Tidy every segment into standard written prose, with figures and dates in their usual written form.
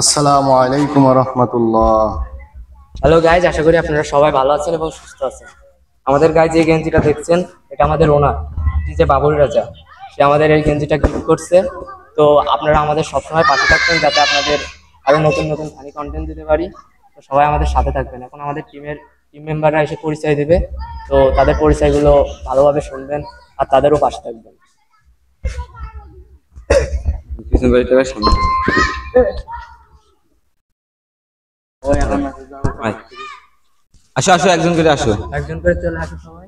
আসসালামু আলাইকুম ওয়া রাহমাতুল্লাহ। হ্যালো গাইজ, আশা করি আপনারা সবাই ভালো আছেন এবং সুস্থ আছেন। আমাদের গাইজ এই গেঞ্জিটা দেখছেন, এটা আমাদের ওনার যে বাবুল রাজা, সে আমাদের এই গেঞ্জিটা গিফট করছে। তো আপনারা আমাদের সবসময় পাশে থাকবেন যাতে আপনাদের আরো নতুন নতুন ফানি কন্টেন্ট দিতে পারি। তো সবাই আমাদের সাথে থাকবেন। এখন আমাদের টিম মেম্বাররা এসে পরিচয় দিবে, তো তাদের পরিচয়গুলো ভালোভাবে শুনবেন আর তাদেরও পাশে থাকবেন। আসো আসো, একজন করে আসো। একজন করে চলে আসে সবাই।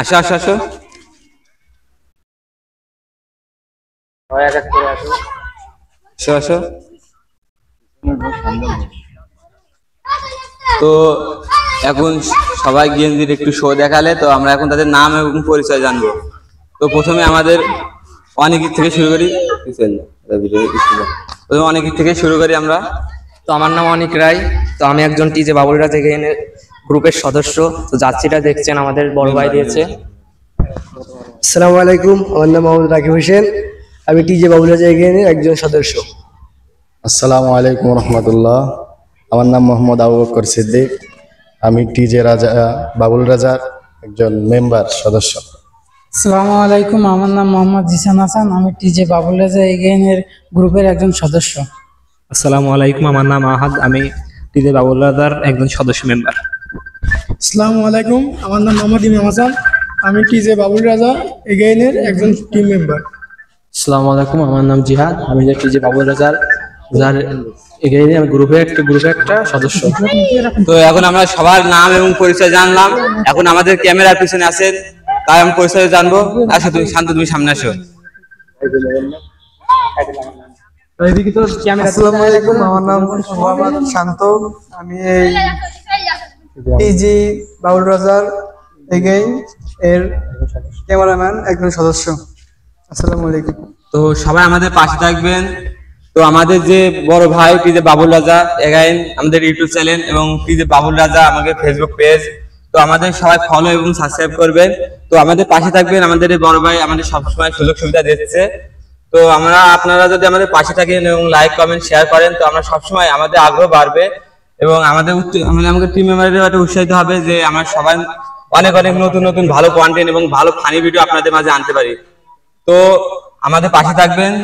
আসো আসো আসো। সবাই এক এক করে আসো। আসো আসো। তো এখন সবাই গেঞ্জির একটু শো দেখালে, তো আমরা এখন তাদের নাম এবং পরিচয় জানবো। তো প্রথমে আমাদের অনেকের থেকে শুরু করি। প্রথমে অনেকের থেকে শুরু করি আমরা। তো আমার নাম অনিক রায়। তো আমি একজন টিজে বাবুল রাজ এগেইনের গ্রুপের সদস্য। তো জার্সিটা দেখছেন আমাদের বড় ভাই দিয়েছে। আসসালামু আলাইকুম, আমার নাম মোহাম্মদ রাকিব হোসেন। আমি টিজে বাবুল রাজা এগেইনের একজন সদস্য। আসসালামু আলাইকুম ওয়া রাহমাতুল্লাহ। আমার নাম মোহাম্মদ আবু বকর সিদ্দিক। আমি টিজে রাজা বাবুল রাজার একজন মেম্বার সদস্য। আসসালামু আলাইকুম, আমার নাম মোহাম্মদ জিসান হাসান। আমি টিজে বাবুল রাজা এগেইনের গ্রুপের একজন সদস্য। আসসালামু আলাইকুম, আমার নাম আহাদ। আমি টিজে বাবুল রাজার একজন সদস্য মেম্বার। আসসালামু আলাইকুম, আমার নাম মোহাম্মদ ইমাম হাসান। আমি টিজে বাবুল রাজা এগেইনের একজন টিম মেম্বার। আসসালামু আলাইকুম, আমার নাম জিহাদ। আমি টিজে বাবুল রাজার এগেইনের গ্রুপের একটা সদস্য। তো এখন আমরা সবার নাম এবং পরিচয় জানলাম। এখন আমাদের ক্যামেরার পিছনে আছেন, তাই আমি পরিচয় জানবো। আসো তুমি শান্ত, তুমি সামনে আসো। আসসালামু আলাইকুম, আমার নাম মোহাম্মদ শান্ত। আমি এই টিজি বাবুল রাজার এগেইন এর ক্যামেরাম্যান একজন সদস্য। আসসালামু আলাইকুম। তো সবাই আমাদের পাশে থাকবেন। তো আমাদের যে বড় ভাই টিজে বাবুল রাজা এগাইন, আমাদের ইউটিউব চ্যানেল এবং টিজে বাবুল রাজা আমাদের ফেসবুক পেজ, তো আমাদের সবাই ফলো এবং সাবস্ক্রাইব করবেন। তো আমাদের পাশে থাকবেন। আমাদের এই বড় ভাই আমাদের সবসময় সুযোগ সুবিধা দিচ্ছে। তো আপনারা যদি আমাদের পাশে থাকেন এবং লাইক কমেন্ট শেয়ার করেন, তো আমরা সবসময় আমাদের আগ্রহ বাড়বে এবং আমাদের টিম মেম্বারদের একটা উৎসাহিত হবে যে আমরা সবাই অনেক অনেক নতুন নতুন ভালো কন্টেন্ট এবং ভালো ফানি ভিডিও আপনাদের মাঝে আনতে পারি। তো আমাদের পাশে থাকবেন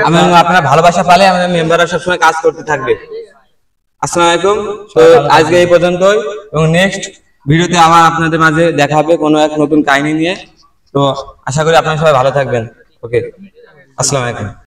এবং আপনারা ভালোবাসা পালে আমাদের মেম্বাররা সবসময় কাজ করতে থাকবে। আসসালামু আলাইকুম। তো আজকে এই পর্যন্তই, এবং নেক্সট ভিডিওতে আবার আপনাদের মাঝে দেখা হবে কোনো এক নতুন কাহিনী নিয়ে। তো আশা করি আপনারা সবাই ভালো থাকবেন। ওকে, আসসালামু আলাইকুম।